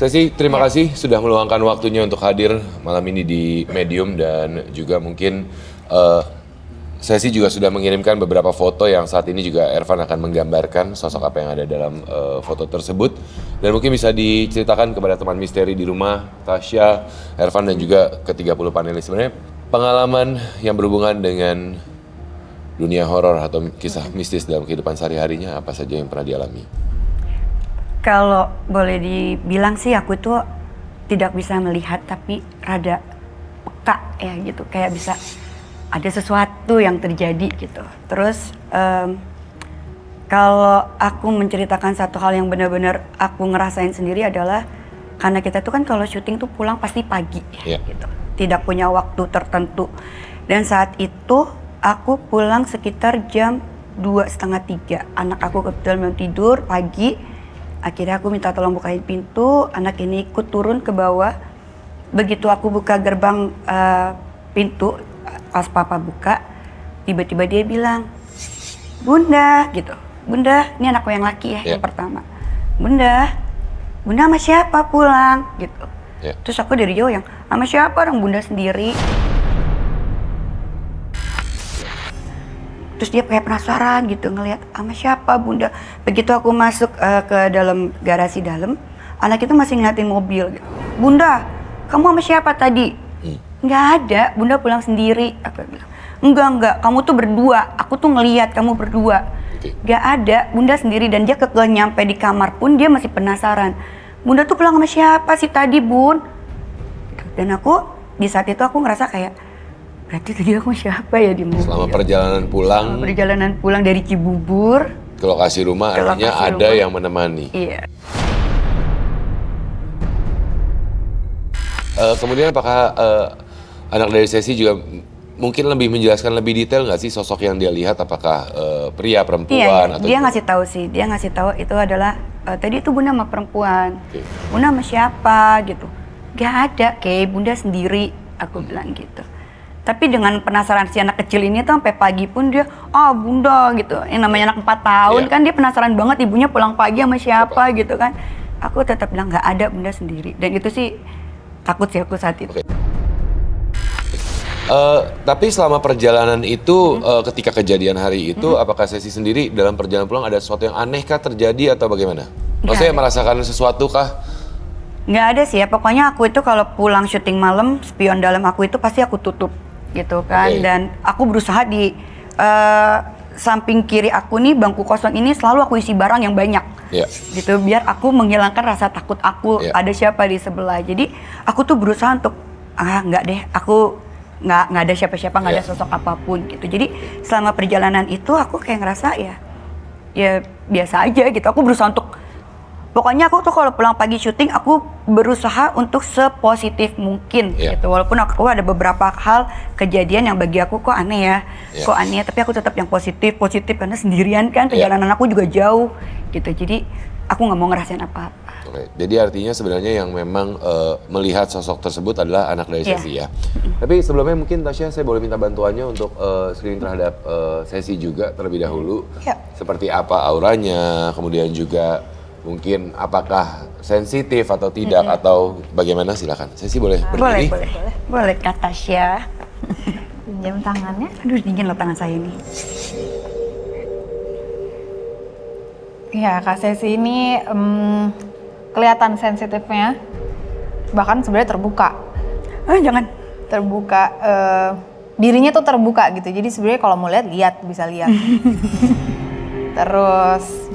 Sesi, terima kasih sudah meluangkan waktunya untuk hadir malam ini di Medium dan juga mungkin Sesi juga sudah mengirimkan beberapa foto yang saat ini juga Ervan akan menggambarkan sosok apa yang ada dalam foto tersebut. Dan mungkin bisa diceritakan kepada teman misteri di rumah, Tasya, Ervan dan juga ke-30 panelis. Sebenarnya pengalaman yang berhubungan dengan dunia horor atau kisah mistis dalam kehidupan sehari-harinya apa saja yang pernah dialami? Kalau boleh dibilang sih aku tuh tidak bisa melihat tapi rada peka ya gitu, kayak bisa ada sesuatu yang terjadi gitu. Terus kalau aku menceritakan satu hal yang benar-benar aku ngerasain sendiri adalah karena kita tuh kan kalau syuting tuh pulang pasti pagi gitu, tidak punya waktu tertentu. Dan saat itu aku pulang sekitar jam 2:30, anak aku kebetulan belum tidur pagi. Akhirnya aku minta tolong bukain pintu, anak ini ikut turun ke bawah. Begitu aku buka gerbang pintu, pas papa buka, tiba-tiba dia bilang, "Bunda," gitu. "Bunda," ini anakku yang laki ya, yang pertama. "Bunda, Bunda sama siapa pulang?" gitu. Terus aku dari jauh yang, "Sama siapa? Orang Bunda sendiri." Terus dia kayak penasaran gitu ngelihat, "Sama siapa Bunda?" Begitu aku masuk ke dalam garasi dalam, anak itu masih ngeliatin mobil gitu. "Bunda, kamu sama siapa tadi?" "Nggak ada, Bunda pulang sendiri." Aku bilang, Enggak, kamu tuh berdua, aku tuh ngelihat kamu berdua." "Nggak ada, Bunda sendiri." Dan dia nyampe di kamar pun dia masih penasaran, "Bunda tuh pulang sama siapa sih tadi, Bun?" Dan aku di saat itu aku ngerasa kayak, berarti tadi aku siapa ya di mobil? Selama perjalanan pulang dari Cibubur ke lokasi rumah, artinya ada yang menemani. Iya. Kemudian apakah anak dari Sesi juga mungkin lebih menjelaskan lebih detail nggak sih sosok yang dia lihat? Apakah pria, perempuan? Iya. Atau Dia ngasih tahu sih, dia ngasih tahu itu adalah tadi itu Bunda sama perempuan. Bunda sama siapa gitu? "Gak ada, kayak Bunda sendiri." Aku bilang gitu. Tapi dengan penasaran si anak kecil ini tuh sampai pagi pun dia, "Bunda," gitu. Yang namanya anak 4 tahun kan dia penasaran banget ibunya pulang pagi sama siapa gitu kan. Aku tetap bilang nggak ada, Bunda sendiri. Dan itu sih takut sih aku saat itu. Tapi selama perjalanan itu, ketika kejadian hari itu, apakah Sesi sendiri dalam perjalanan pulang ada sesuatu yang aneh kah terjadi atau bagaimana? Maksudnya merasakan sesuatu kah? Nggak ada sih ya, pokoknya aku itu kalau pulang syuting malam, spion dalam aku itu pasti aku tutup gitu kan. Dan aku berusaha di samping kiri aku nih, bangku kosong ini selalu aku isi barang yang banyak gitu, biar aku menghilangkan rasa takut aku ada siapa di sebelah. Jadi aku tuh berusaha untuk nggak deh, aku nggak ada siapa-siapa, nggak ada sosok apapun gitu. Jadi selama perjalanan itu aku kayak ngerasa ya biasa aja gitu. Aku berusaha untuk, pokoknya aku tuh kalau pulang pagi syuting aku berusaha untuk sepositif mungkin gitu. Walaupun aku ada beberapa hal kejadian yang bagi aku kok aneh ya, kok aneh, tapi aku tetap yang positif karena sendirian kan, perjalanan aku juga jauh gitu. Jadi aku nggak mau ngerasain apa-apa. Jadi artinya sebenarnya yang memang melihat sosok tersebut adalah anak dari Sesi ya. Tapi sebelumnya mungkin Tasya, saya boleh minta bantuannya untuk screening terhadap Sesi juga terlebih dahulu. Seperti apa auranya, kemudian juga mungkin apakah sensitif atau tidak atau bagaimana, silakan. Sesi boleh berdiri? Boleh Kak Tasya. Pinjam tangannya. Aduh dingin loh tangan saya ini. Ya Kak Sesi ini kelihatan sensitifnya, bahkan sebenarnya terbuka. Jangan. Terbuka, dirinya tuh terbuka gitu. Jadi sebenarnya kalau mau lihat bisa lihat. Terus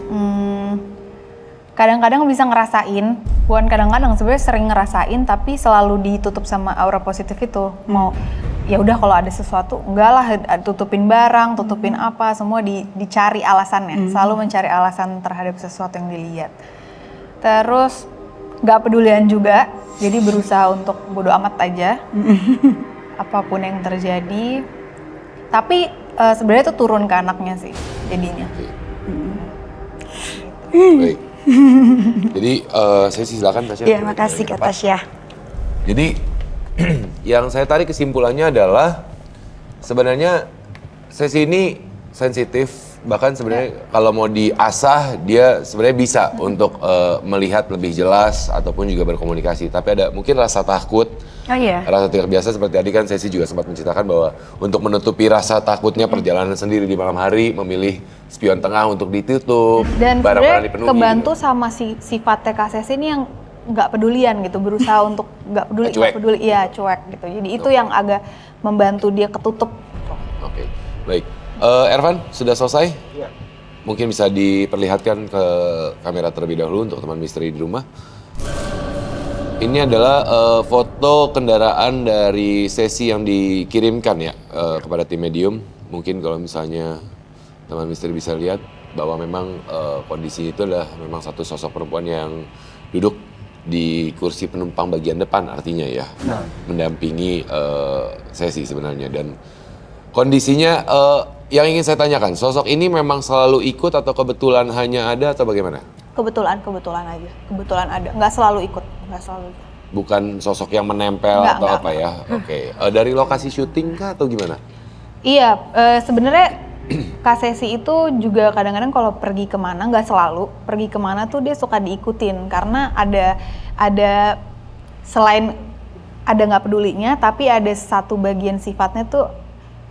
kadang-kadang bisa ngerasain, bukan kadang-kadang, sebenarnya sering ngerasain, tapi selalu ditutup sama aura positif itu. Mau ya udah kalau ada sesuatu, enggak lah, tutupin barang, tutupin apa, semua dicari alasannya. Selalu mencari alasan terhadap sesuatu yang dilihat. Terus nggak pedulian juga, jadi berusaha untuk bodo amat aja apapun yang terjadi. Tapi sebenarnya itu turun ke anaknya sih jadinya. Baik. Jadi saya silakan Tasya. Iya, makasih Kak Tasya. Jadi yang saya tarik kesimpulannya adalah sebenarnya Sesi ini sensitif bahkan sebenarnya kalau mau diasah dia sebenarnya bisa untuk melihat lebih jelas ataupun juga berkomunikasi. Tapi ada mungkin rasa takut, rasa tidak biasa seperti tadi kan Sesi juga sempat menceritakan bahwa untuk menutupi rasa takutnya perjalanan sendiri di malam hari, memilih spion tengah untuk ditutup, dan barang-barang sebenarnya dipenuhi. kebantu gitu. sama sifatnya Kak Sesi ini yang nggak pedulian gitu, berusaha untuk nggak peduli, iya cuek gitu. Jadi itu yang agak membantu dia ketutup. Oke, baik. Ervan, sudah selesai? Iya. Mungkin bisa diperlihatkan ke kamera terlebih dahulu untuk teman misteri di rumah. Ini adalah foto kendaraan dari Sesi yang dikirimkan ya kepada tim medium. Mungkin kalau misalnya teman misteri bisa lihat bahwa memang kondisi itu adalah memang satu sosok perempuan yang duduk di kursi penumpang bagian depan artinya ya, mendampingi Sesi sebenarnya. Dan kondisinya yang ingin saya tanyakan, sosok ini memang selalu ikut atau kebetulan hanya ada atau bagaimana? Kebetulan aja, kebetulan ada, nggak selalu ikut. Bukan sosok yang menempel atau apa ya? Oke. Dari lokasi syuting kah atau gimana? Iya, sebenarnya Kak Sesi itu juga kadang-kadang kalau pergi kemana, nggak selalu, pergi kemana tuh dia suka diikutin karena ada selain ada nggak pedulinya, tapi ada satu bagian sifatnya tuh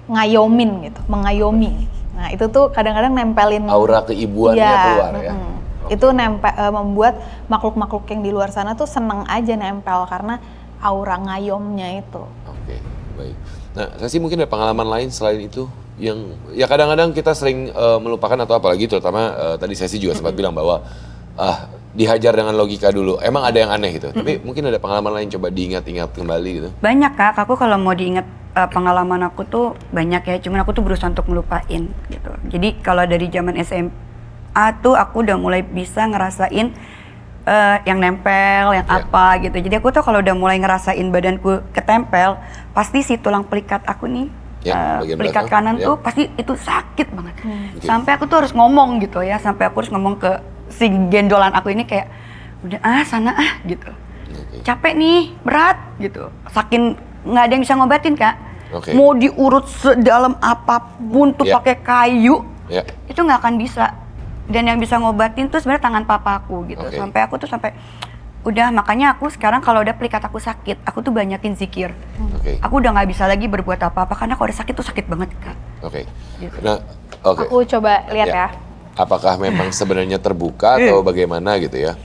ngayomin gitu, mengayomi. Nah itu tuh kadang-kadang nempelin aura keibuannya keluar ya. Itu membuat makhluk-makhluk yang di luar sana tuh seneng aja nempel karena aura ngayomnya itu. Oke, baik. Nah, saya sih mungkin ada pengalaman lain selain itu yang ya kadang-kadang kita sering melupakan atau apalagi terutama tadi Sesi juga sempat bilang bahwa dihajar dengan logika dulu. Emang ada yang aneh gitu. Tapi mungkin ada pengalaman lain coba diingat-ingat kembali gitu. Banyak Kak, aku kalau mau diingat pengalaman aku tuh banyak ya, cuman aku tuh berusaha untuk ngelupain gitu. Jadi kalau dari zaman SMA tuh aku udah mulai bisa ngerasain yang nempel, yang apa gitu. Jadi aku tuh kalau udah mulai ngerasain badanku ketempel, pasti si tulang pelikat aku nih, pelikat kanan tuh pasti itu sakit banget. Sampai aku tuh harus ngomong gitu ya, sampai aku harus ngomong ke si gendolan aku ini kayak, udah sana gitu. Capek nih, berat gitu. Saking nggak ada yang bisa ngobatin Kak. Mau diurut sedalam apapun tuh pakai kayu, itu nggak akan bisa. Dan yang bisa ngobatin tuh sebenarnya tangan papaku gitu. Sampai aku tuh udah, makanya aku sekarang kalau udah pelikat aku sakit, aku tuh banyakin zikir. Aku udah nggak bisa lagi berbuat apa-apa karena kalau udah sakit tuh sakit banget Kak. Gitu. Nah, aku coba lihat ya. Apakah memang sebenarnya terbuka atau bagaimana gitu ya?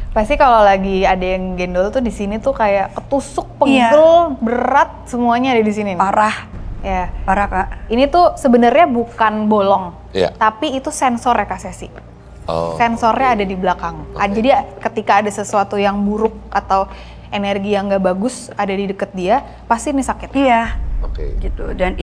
Pasti kalau lagi ada yang gendol tuh di sini tuh kayak ketusuk, pegel, berat, semuanya ada di sini. Parah. Ya, parah Kak. Ini tuh sebenarnya bukan bolong, tapi itu sensor ya Kak Sesi. Sensornya ada di belakang. Jadi ketika ada sesuatu yang buruk atau energi yang nggak bagus ada di deket dia, pasti ini sakit. Iya. Gitu. Dan